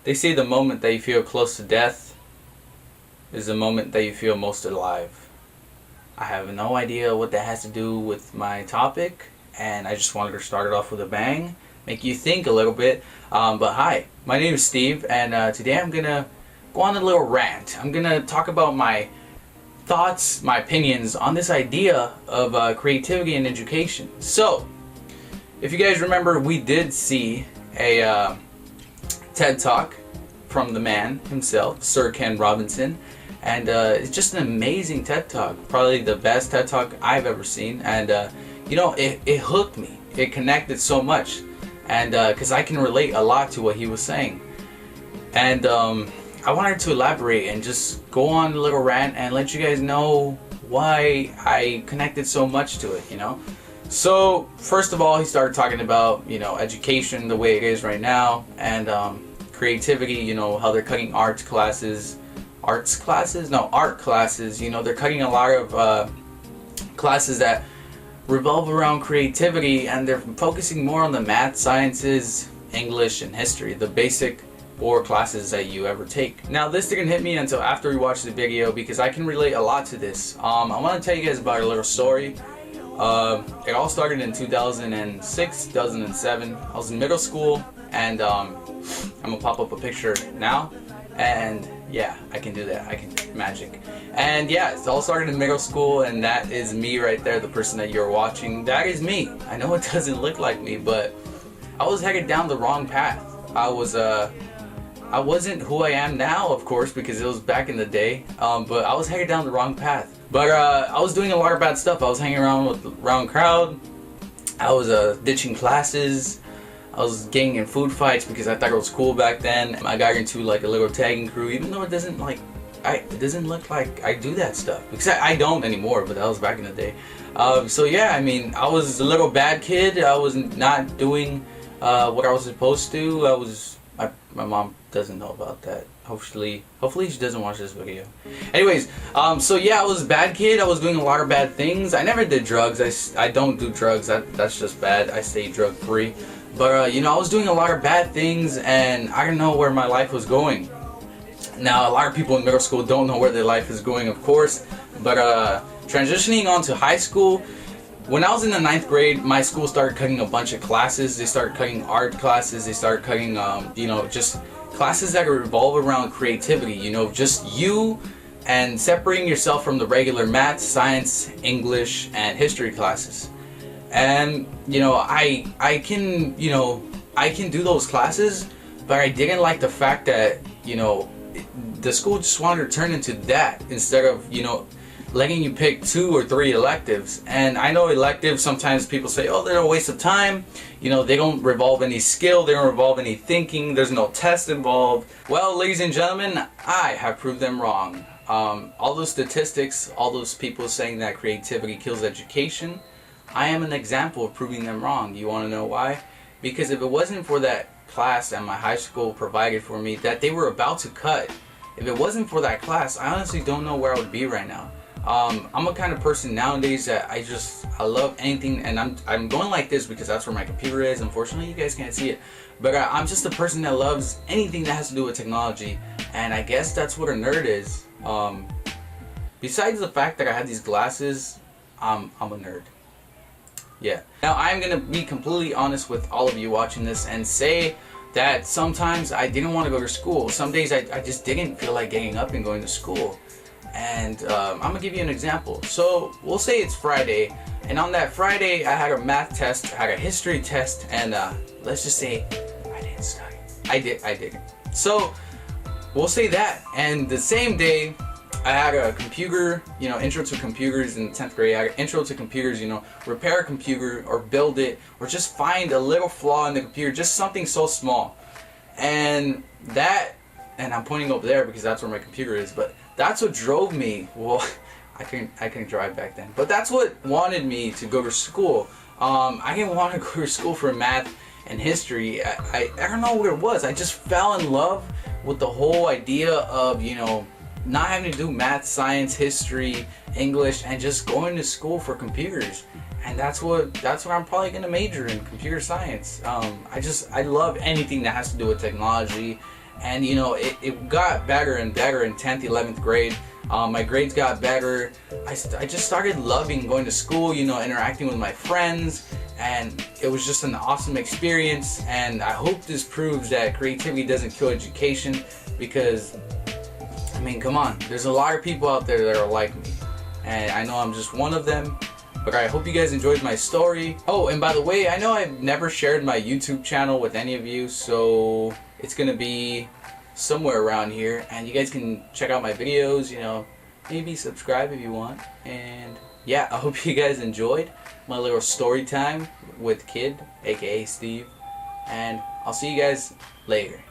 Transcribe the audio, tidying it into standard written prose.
They say the moment that you feel close to death is the moment that you feel most alive. I have no idea what that has to do with my topic, and I just wanted to start it off with a bang, make you think a little bit. But hi, my name is Steve, and today I'm gonna go on a little rant. I'm gonna talk about my thoughts, my opinions on this idea of creativity in education. So, if you guys remember, we did see a TED Talk from the man himself, Sir Ken Robinson, and it's just an amazing TED Talk, probably the best TED Talk I've ever seen, and it hooked me. It connected so much, and because I can relate a lot to what he was saying, and I wanted to elaborate and just go on a little rant and let you guys know why I connected so much to it, So, first of all, he started talking about, education the way it is right now, and creativity, how they're cutting art classes. They're cutting a lot of classes that revolve around creativity, and they're focusing more on the math, sciences, English, and history, the basic 4 classes that you ever take. Now, this didn't hit me until after we watched the video, because I can relate a lot to this. I want to tell you guys about a little story. It all started in 2006, 2007. I was in middle school, and I'm gonna pop up a picture now, and yeah, I can do that. I can magic. And yeah, it all started in middle school, and that is me right there, the person that you're watching. That is me. I know it doesn't look like me, but I was headed down the wrong path. I wasn't who I am now, of course, because it was back in the day, but I was headed down the wrong path. But I was doing a lot of bad stuff. I was hanging around with the wrong crowd. I was ditching classes. I was getting in food fights because I thought it was cool back then. I got into like a little tagging crew, even though it doesn't look like I do that stuff, because I don't anymore, but that was back in the day. So yeah, I mean, I was a little bad kid. I was not doing what I was supposed to. My mom doesn't know about that. Hopefully she doesn't watch this video. Anyways, so yeah, I was a bad kid. I was doing a lot of bad things. I never did drugs. I don't do drugs. That's just bad. I stay drug free. But I was doing a lot of bad things, and I didn't know where my life was going. Now, a lot of people in middle school don't know where their life is going, of course. But transitioning on to high school, when I was in the 9th grade, my school started cutting a bunch of classes. They started cutting art classes. They started cutting, just classes that revolve around creativity. Just you and separating yourself from the regular math, science, English, and history classes. And I can do those classes, but I didn't like the fact that the school just wanted to turn into that instead of letting you pick 2 or 3 electives. And I know electives, sometimes people say, oh, they're a waste of time. They don't revolve any skill, they don't revolve any thinking, there's no test involved. Well, ladies and gentlemen, I have proved them wrong. All those statistics, all those people saying that creativity kills education, I am an example of proving them wrong. You want to know why? Because if it wasn't for that class that my high school provided for me that they were about to cut, if it wasn't for that class, I honestly don't know where I would be right now. I'm a kind of person nowadays that I love anything, and I'm going like this because that's where my computer is. Unfortunately, you guys can't see it, but I'm just a person that loves anything that has to do with technology, and I guess that's what a nerd is. Besides the fact that I have these glasses, I'm a nerd. Yeah. Now, I'm gonna be completely honest with all of you watching this and say that sometimes I didn't want to go to school. Some days I just didn't feel like getting up and going to school. And I'm gonna give you an example. So we'll say it's Friday, and on that Friday I had a math test, I had a history test, and let's just say I didn't study. I didn't. So we'll say that. And the same day I had a computer, intro to computers in 10th grade. I had an intro to computers, repair a computer or build it, or just find a little flaw in the computer, just something so small. And I'm pointing over there because that's where my computer is, but that's what drove me. Well, I couldn't drive back then, but that's what wanted me to go to school. I didn't want to go to school for math and history. I don't know what it was. I just fell in love with the whole idea of, not having to do math, science, history, English, and just going to school for computers. And that's what I'm probably gonna major in, computer science. I love anything that has to do with technology And you know, it got better and better in 10th, 11th grade. My grades got better. I just started loving going to school, you know, interacting with my friends, and it was just an awesome experience. And I hope this proves that creativity doesn't kill education, because, I mean, come on, there's a lot of people out there that are like me, and I know I'm just one of them. But I hope you guys enjoyed my story. Oh, and by the way, I know I've never shared my YouTube channel with any of you, so it's gonna be somewhere around here, and you guys can check out my videos, you know, maybe subscribe if you want. And yeah, I hope you guys enjoyed my little story time with Kid, aka Steve, and I'll see you guys later.